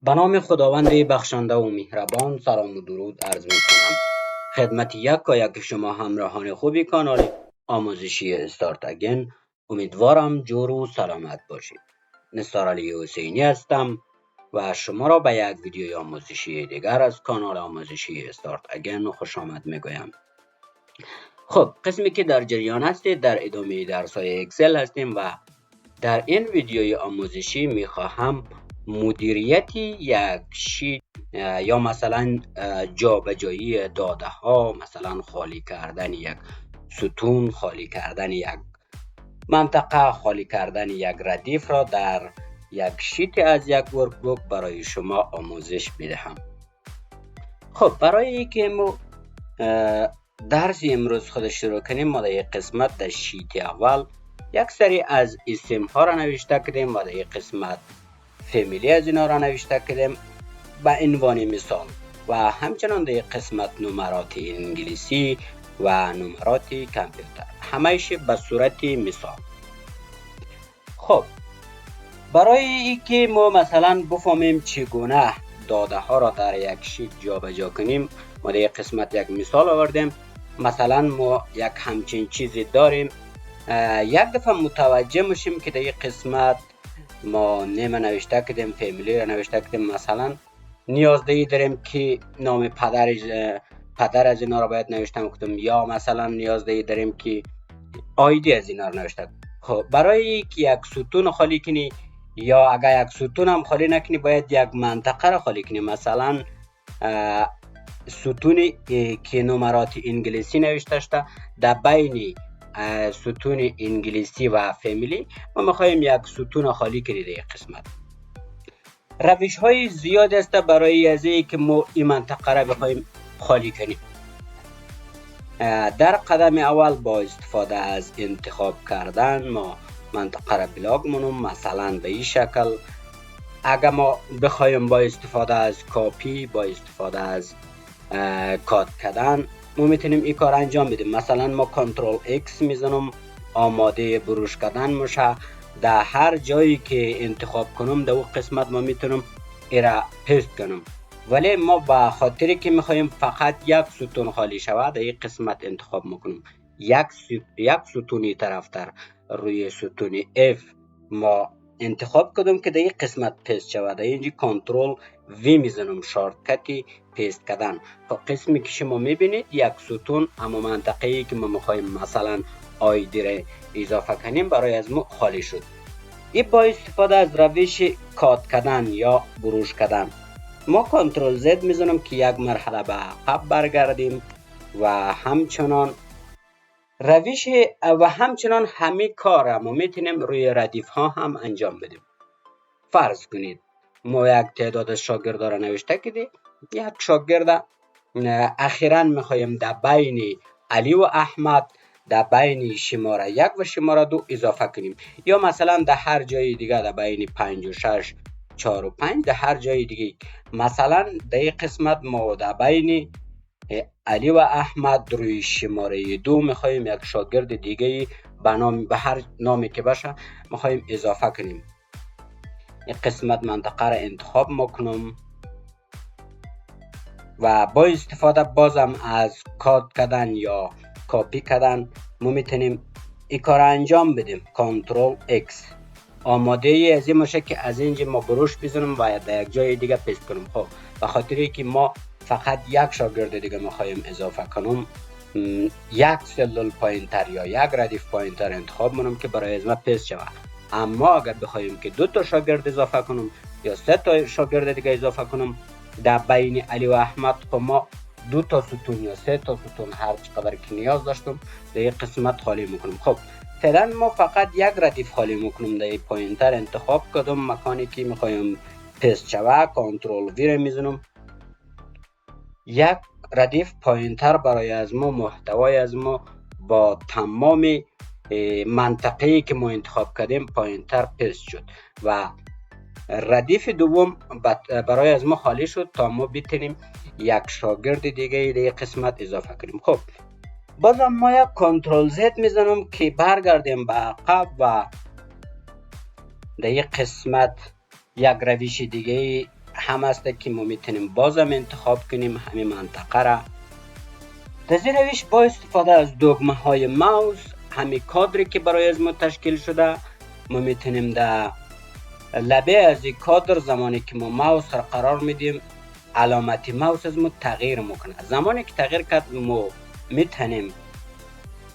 به نام خداوند بخشنده و مهربان، سلام و درود عرض می کنم خدمت یک شما همراهان خوبی کانال آموزشی استارت اگین. امیدوارم جور و سلامت باشید. نثار علی حسینی هستم و شما را به یک ویدیوی آموزشی دیگر از کانال آموزشی استارت اگین خوش آمد می گویم. خب، قسمی که در جریان هستید، در ادامه درس های اکسل هستیم و در این ویدیوی آموزشی می خواهم مدیریت یک شیت یا مثلا جابجایی داده ها، مثلا خالی کردن یک ستون، خالی کردن یک منطقه، خالی کردن یک ردیف را در یک شیت از یک ورکبوک برای شما آموزش بدهم. خب، برای اینکه ما درس امروز خود شروع کنیم، ما در یک قسمت در شیت اول یک سری از اسم ها را نوشته کردیم و در یک قسمت فامیلی از اینا را نوشته کردیم به عنوان مثال، و همچنان در یک قسمت نمرات انگلیسی و نمرات کامپیوتر، همهش به صورت مثال. خب، برای اینکه ما مثلا بفهمیم چگونه داده ها را در یک شیت جابجا کنیم، ما در یک قسمت یک مثال آوردیم. مثلا ما یک همچین چیزی داریم، یک دفعه متوجه میشیم که در یک قسمت ما نیم نوشته کردیم، فامیلی را نوشته کردیم، مثلا نیازدهی داریم که نام پدر از اینا را باید نوشته کردیم، یا مثلا نیازدهی داریم که آیدی از اینا را نوشته. خب، برای که یک ستون خالی کنی یا اگر یک ستون هم خالی نکنی، باید یک منطقه را خالی کنی. مثلا ستونی که نمرات انگلیسی نوشته شده، در بین ستون انگلیسی و فامیلی ما میخوایم یک ستون خالی کنیم. در قسمت روش های زیاد است برای از اینکه ما این منطقه را بخوایم خالی کنیم. در قدم اول با استفاده از انتخاب کردن ما منطقه را بلاک منم، مثلا به این شکل. اگر ما بخوایم با استفاده از کاپی، با استفاده از کات کردن، ما میتونیم این کار انجام بدیم. مثلا ما کنترل X میزنم، آماده بروش کردن میشه. در هر جایی که انتخاب کنم در اون قسمت ما میتونم ایرا پست کنم، ولی ما با خاطری که میخوایم فقط یک ستون خالی شود، در این قسمت انتخاب میکنم یک ستونی طرفتر روی ستون F ما انتخاب کردم که در این قسمت پست شود. در اینجا کنترل V میزنم، شارتکت پیست کردن. خب، قسمی که شما میبینید یک ستون اما منطقه‌ای که ما میخوایم مثلا آیدی را اضافه کنیم برای از ما خالی شد. این با استفاده از روش کات کردن یا بروش کردن. ما کنترل Z میزنم که یک مرحله به عقب برگردیم و همچنان روش و همچنان همه کار ما میتونیم روی ردیف ها هم انجام بدیم. فرض کنید ما یک تعداد از شاگرد را نوشته کردیم، یک شاگرد اخیراً میخوایم در بین علی و احمد در بین شماره 1 و شماره 2 اضافه کنیم، یا مثلا در هر جای دیگه در بین 5 و 6 4 و 5 در هر جای دیگه. مثلا در این قسمت ما در بین علی و احمد روی شماره 2 میخوایم یک شاگرد دیگه به هر نامی که باشه میخوایم اضافه کنیم. این قسمت منطقه را انتخاب میکنم و با استفاده بازم از کات کردن یا کاپی کردن ما میتونیم این کار انجام بدیم. کنترل X آماده ای از این میشه که از اینجا ما بروش بزنم و در یک جای دیگه پست کنم. خب، به خاطر که ما فقط یک شاگرد دیگه میخوایم اضافه کنم، یک سلول پوینتر یا یک ردیف پوینتر انتخاب منم که برای از ما پست شود. اما اگر بخوایم که 2 تا شاگرد اضافه کنم یا 3 تا شاگرد دیگه اضافه کنم در بین علی و احمد، خب ما 2 تا ستون یا 3 تا ستون هر چقدر که نیاز داشتم در این قسمت خالی میکنم. خب، فعلا ما فقط یک ردیف خالی میکنم. در این پوینتر انتخاب کردم مکانی که میخوایم پست شود، کنترل V را میزنم. یک ردیف پوینتر برای از ما محتوای از ما با تمام منطقه‌ای که ما انتخاب کردیم پوینتر پست شد و ردیف دوم برای از ما خالی شد تا ما بتونیم یک شاگرد دیگه در قسمت اضافه کنیم. خب، بازم ما یک کنترل Z میزنم که برگردیم به عقب و در یک قسمت یک روش دیگه هم است که ما میتونیم بازم انتخاب کنیم همین منطقه را. در این روش با استفاده از دکمه های ماوس همین کادری که برای از ما تشکیل شده ما میتونیم در لبه از این کادر زمانی که ما ماوس را قرار میدیم علامت ماوس از ما تغییر میکنه. زمانی که تغییر کرد ما میتونیم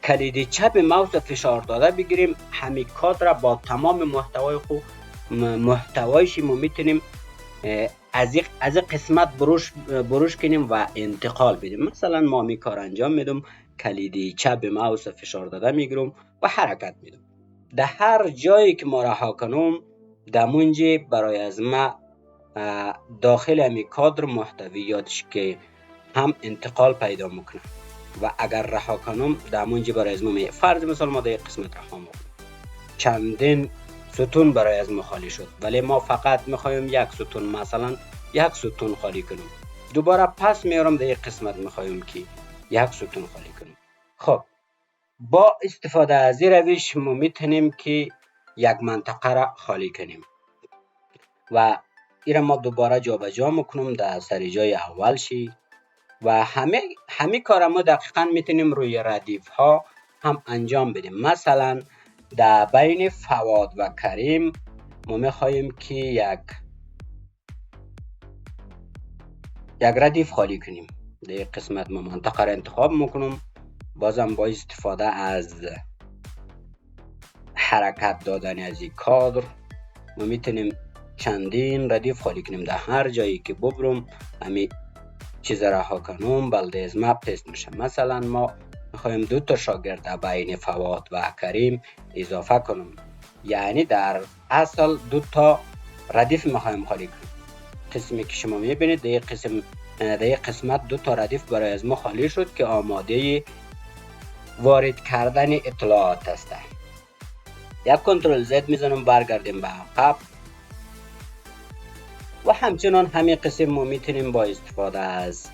کلید چپ ماوس فشار داده بگیریم همین کادر را با تمام محتوایش ما میتونیم از قسمت بروش کنیم و انتقال بدیم. مثلا ما می کار انجام میدم کلید چپ ماوس فشار داده میگیرم و حرکت میدم. در هر جایی که ما رها کنم دمونجی برای از ما داخل همی کادر محتویاتش که هم انتقال پیدا میکنه و اگر رها کنم دمونجی برای از ما فرض مثال ما در قسمت رها میکنم چندین ستون برای از ما خالی شد ولی ما فقط میخوایم یک ستون مثلا یک ستون خالی کنیم. دوباره پس میارم در یک قسمت میخوایم که یک ستون خالی کنیم. خب با استفاده از این روش ما میتونیم که یک منطقه را خالی کنیم و این ما دوباره جابجا میکنم در سر جای اول شی و همه کار ما دقیقا میتونیم روی ردیف ها هم انجام بدیم. مثلا در بین فواد و کریم ما میخواهیم که یک ردیف خالی کنیم. در قسمت ما منطقه را انتخاب میکنم بازم با استفاده از حرکت دادن از این کادر ما میتونیم چندین ردیف خالی کنیم. در هر جایی که ببرم همین چیز رها کنم بلده از ما پست میشه. مثلا ما میخوایم 2 تا شاگرد بین فواد و کریم اضافه کنم یعنی در اصل 2 تا ردیف میخوایم خالی کنیم. قسمی که شما میبینید در یک قسمت 2 تا ردیف برای از ما خالی شد که آماده وارد کردن اطلاعات است. یک کنترل زد میزنم برگردیم به عقب و همچنان همین قسم ما میتونیم با استفاده از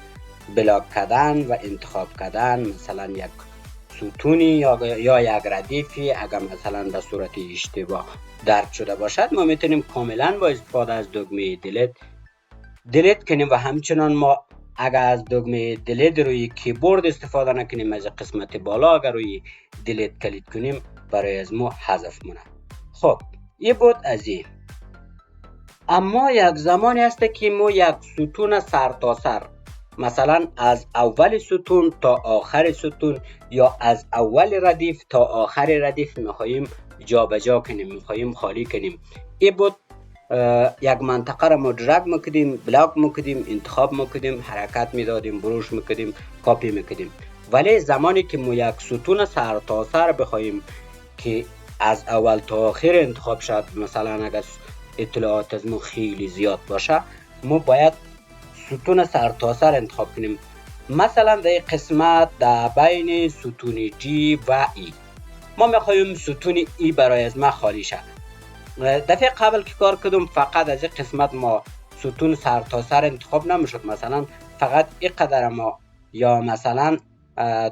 بلاک کردن و انتخاب کردن مثلا یک ستونی یا یک ردیفی اگر مثلا به صورت اشتباه درج شده باشد ما میتونیم کاملا با استفاده از دکمه دیلیت کنیم و همچنان ما اگر از دکمه دیلیت روی کیبورد استفاده نکنیم از قسمت بالا اگر روی دیلیت کلیک کنیم برای از ما حذف مونه. خب این بود از این. اما یک زمانی هست که ما یک ستون سر تا سر مثلا از اول ستون تا آخر ستون یا از اول ردیف تا آخر ردیف میخواییم جابجا کنیم میخواییم خالی کنیم. این بود یک منطقه را ما درگ میکردیم بلاک میکردیم انتخاب میکردیم حرکت میدادیم بروش میکردیم کاپی میکردیم. ولی زمانی که ما یک ستون سر تا سر بخوایم که از اول تا آخر انتخاب شد مثلا اگر اطلاعات از ما خیلی زیاد باشه ما باید ستون سر تا سر انتخاب کنیم. مثلا در قسمت در بین ستون جی و ای ما میخوایم ستون ای برای از ما خالی شد. دفعه قبل که کار کردم فقط از این قسمت ما ستون سر تا سر انتخاب نمیشد مثلا فقط این قدر ما یا مثلا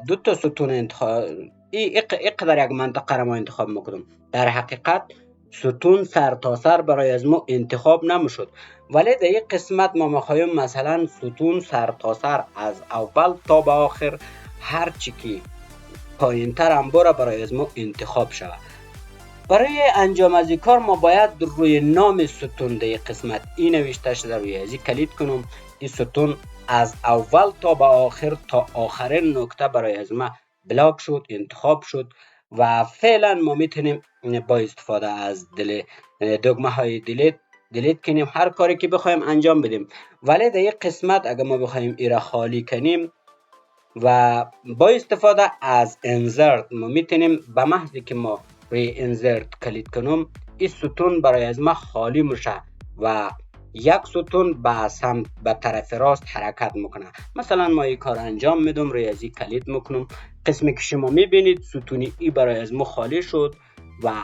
2 تا ستون انتخاب این قدر یک منطقه را ما انتخاب میکنم. در حقیقت ستون سر تا سر برای از ما انتخاب نمیشد ولی در این قسمت ما میخوایم مثلا ستون سر تا سر از اول تا به آخر هر چی که پایین تر هم بره برای از ما انتخاب شود. برای انجام از این کار ما باید روی نام ستون در قسمت این نوشته شده روی ازی کلیک کنم. این ستون از اول تا به آخر تا آخرین نکته برای از ما بلاک شد انتخاب شد و فعلا ما میتونیم با استفاده از دکمه های دیلیت کنیم هر کاری که بخوایم انجام بدیم. ولی در این قسمت اگر ما بخوایم ایرا خالی کنیم و با استفاده از انزرت ما میتونیم به محضی که ما روی انزرت کلیک کنم این ستون برای از ما خالی میشه و یک ستون به طرف راست حرکت میکنه. مثلا ما این کار انجام میدم روی از این کلیک میکنم قسمی که شما میبینید ستون ای برای از ما خالی شد و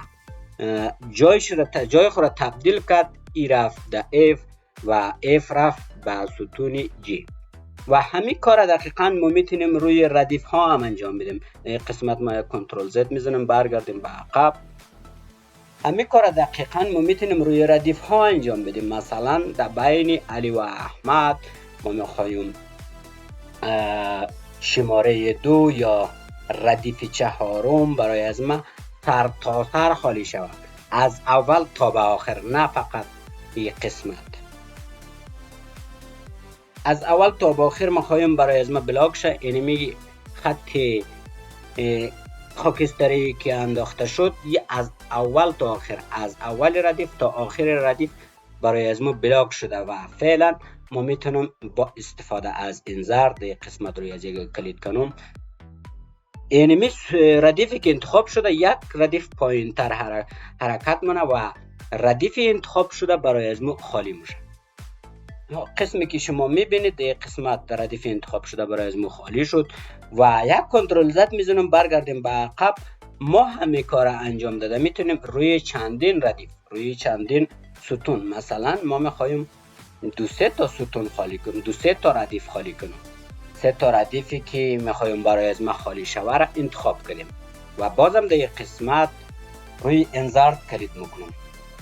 جای خود را تبدیل کرد. ای رفت در اف و اف رفت به ستون جی و همین کار دقیقا ما میتونیم روی ردیف ها هم انجام بدیم. قسمت ما کنترل زد میزنم برگردیم به عقب همین کار دقیقا ما میتونیم روی ردیف ها انجام بدیم. مثلا در بین علی و احمد ما میخوایم شماره 2 یا ردیف 4 برای از ما سر تا سر خالی شود، از اول تا به آخر، نه فقط این قسمت. از اول تا به آخر میخوایم برای از ما بلاک شه. اینمی خط خاکستری که انداخته شد از اول تا آخر، از اول ردیف تا آخر ردیف برای از ما بلاک شده و فعلا ما میتونم با استفاده از انزرد قسمت روی از یک کلید کنم. اینمی ردیفی که انتخاب شده یک ردیف پایین تر حرکت منه و ردیف انتخاب شده برای از ما خالی میشه. قسمی که شما میبینید این قسمت ردیف انتخاب شده برای از ما خالی شد و یک کنترل زد میزنم برگردیم به عقب. ما همه کار انجام داده میتونیم روی چندین ردیف، روی چندین ستون، مثلا ما میخوایم 2-3 تا ستون خالی کنیم، 2-3 تا ردیف خالی کنیم. 3 تا ردیفی که میخوایم برای از ما خالی شوه را انتخاب کنیم و بازم در قسمت روی انزرد کلید میکنم.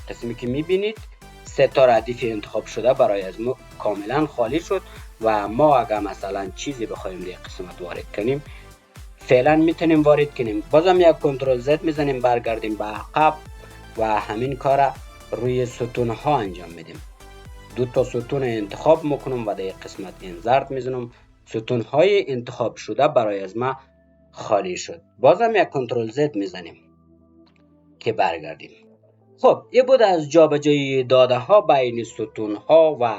قسمی که میبینید 3 تا ردیف انتخاب شده برای از ما کاملا خالی شد و ما اگر مثلا چیزی بخوایم در قسمت وارد کنیم فعلا میتونیم وارد کنیم. بازم یک کنترل زد میزنیم برگردیم به عقب و همین کار روی ستون ها انجام میدیم. 2 تا ستون انتخاب میکنم و در قسمت انزرد میزنم. ستون های انتخاب شده برای از ما خالی شد. بازم یک کنترل زد میزنیم که برگردیم. خب این بود از جابجایی داده ها بین ستون ها و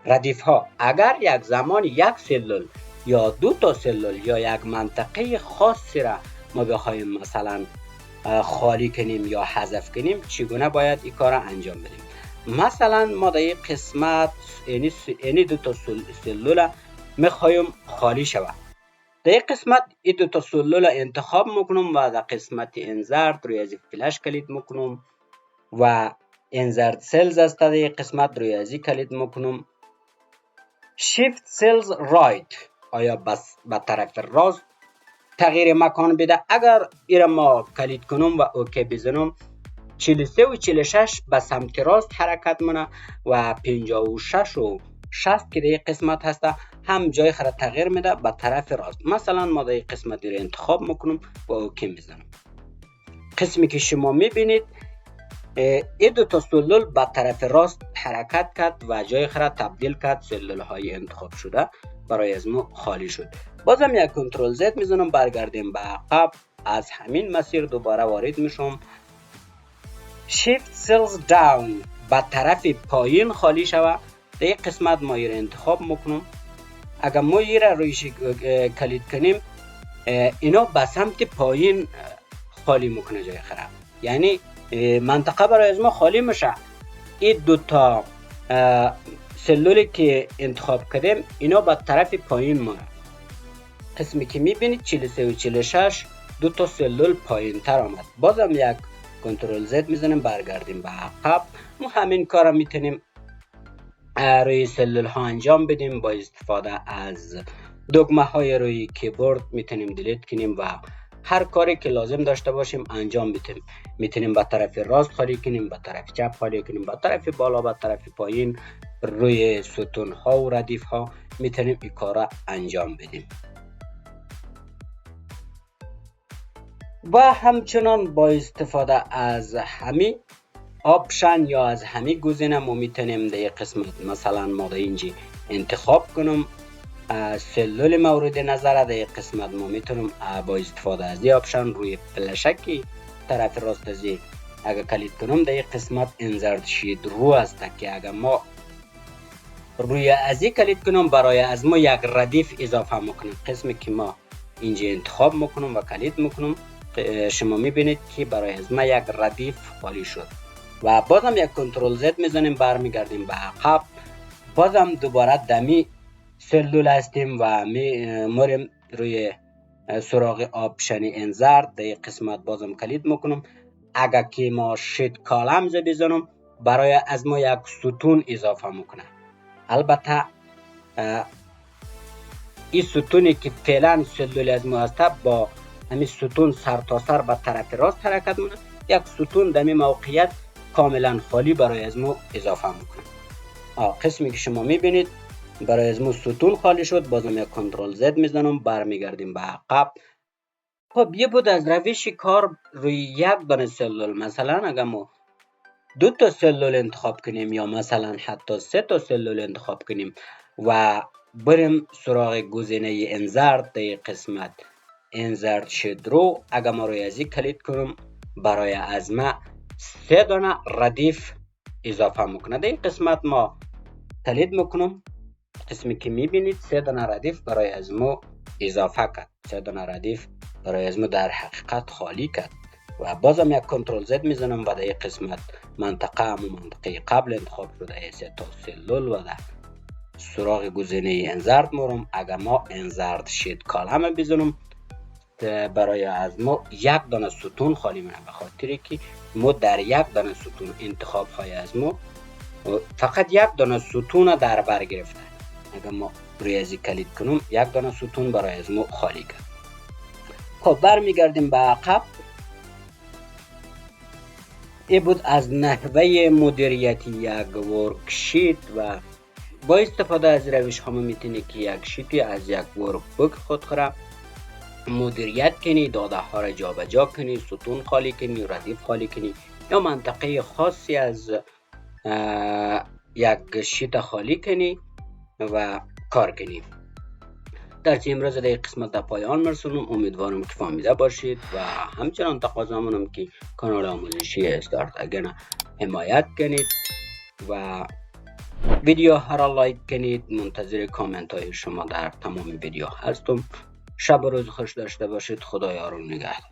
ردیف ها. اگر یک زمان یک سلول یا 2 تا سلول یا یک منطقه خاصی را ما بخوایم مثلا خالی کنیم یا حذف کنیم چگونه باید این کار را انجام بدیم؟ مثلا ما در این قسمت اینی 2 تا سلول میخوایم خالی شود. در این قسمت این 2 تا سلول انتخاب میکنم و در قسمت انزرد روی از فلش کلید میکنم و انزرد سلز است. در این قسمت روی ازی کلید میکنم. شیفت سلز رایت آیا بس به طرف راست تغییر مکان بده. اگر ایره ما کلید کنم و اوکی بزنم 43 و 46 به سمت راست حرکت منه و 56 و 60 که در این قسمت هسته هم جای خرد تغییر میده به طرف راست. مثلا ما در این قسمت رو انتخاب میکنم و اوکی میزنم. قسمی که شما میبینید این 2 تا سلول به طرف راست حرکت کرد و جای خرد تبدیل کرد. سلول های انتخاب شده برای از ما خالی شد. بازم یک کنترل زد میزنم برگردیم به عقب. از همین مسیر دوباره وارد میشم. شیفت سلز داون به طرف پایین خالی شوه. در این قسمت ما رو انتخاب میکنم. اگر ما رو رویش کلید کنیم اینا به سمت پایین خالی میکنه جای خرد، یعنی منطقه برای از ما خالی میشه. این 2 تا سلولی که انتخاب کردیم اینا به طرف پایین مونه. قسمی که میبینید 43 و 46 2 تا سلول پایین تر آمد. بازم یک کنترل زد میزنیم برگردیم به عقب. ما همین کار را میتونیم روی سلول ها انجام بدیم. با استفاده از دکمه های روی کیبورد میتونیم دیلیت کنیم و هر کاری که لازم داشته باشیم انجام بدیم. میتونیم به طرف راست خالی کنیم، به طرف چپ خالی کنیم، به طرف بالا، به طرف پایین، روی ستون ها و ردیف ها میتونیم این کار انجام بدیم. و همچنان با استفاده از همین آپشن یا از همین گزینه ما میتونیم در قسمت مثلا ما در اینجا انتخاب کنم سلول مورد نظر. در قسمت ما میتونم با استفاده از این آپشن روی فلشکی طرف راست ازی اگر کلید کنم در قسمت انزرد شید رو است که اگر ما روی ازی کلید کنم برای از ما یک ردیف اضافه میکنم. قسمی که ما اینجا انتخاب میکنم و کلید میکنم شما میبینید که برای از ما یک ردیف خالی شد. و بازم یک کنترل زد میزنیم برمیگردیم به عقب. بازم دوباره دمی سلول هستیم و میریم روی سراغ آپشن انزرد. در قسمت بازم کلید میکنم. اگر که ما شیت کالمز بزنم برای از ما یک ستون اضافه میکنه. البته این ستونی که فعلا سلول از ما هست با همین ستون سر تا سر به طرف راست حرکت میکنه. یک ستون در این موقعیت کاملا خالی برای از ما اضافه میکنم. قسمی که شما میبینید برای از ما ستون خالی شد. بازم یک کنترل زد میزنم، برمیگردیم به عقب. خب یه بود از روش کار روی یک دانه سلول، مثلا اگر ما 2 تا سلول انتخاب کنیم یا مثلا حتی 3 تا سلول انتخاب کنیم و بریم سراغ گزینه انزرت در قسمت انزرت شدرو، اگر ما روی ازی کلید کنم برای از ما 3 دانه ردیف اضافه میکنه. در این قسمت ما کلید میکنم، قسمی که میبینید 3 دانه ردیف برای از ما اضافه کرد. 3 دانه ردیف برای از ما در حقیقت خالی کرد و بازم یک کنترل زد میزنم و در این قسمت منطقه قبل انتخاب شده 3 تا سلول و در سراغ گزینه انزرت میرم. اگر ما انزرت شید کالم بزنم برای از ما 1 دانه ستون خالی میشه، به خاطر که ما در 1 دانه ستون انتخاب های از ما فقط 1 دانه ستون در بر گرفته. اگر ما روی ازی کلید کنم 1 دانه ستون برای از ما خالی کرد. خب برمیگردیم به عقب. این بود از نحوه مدیریت یک ورکشیت و با استفاده از روش ها میتونید که یک شیتی از یک ورک بوک خود را مدیریت کنی، داده ها را جابجا کنی، ستون خالی کنی، ردیف خالی کنی یا منطقه خاصی از یک شیت خالی کنی و کار کنی. درس امروز در قسمت در پایان مرسونم. امیدوارم که فهمیده باشید و همچنان تقاضا منم که کانال آموزشی استارت اگین حمایت کنید و ویدیو ها را لایک کنید. منتظر کامنت های شما در تمام ویدیو هستم. شب و روز خوش داشته باشید. خدا یار و نگهدار.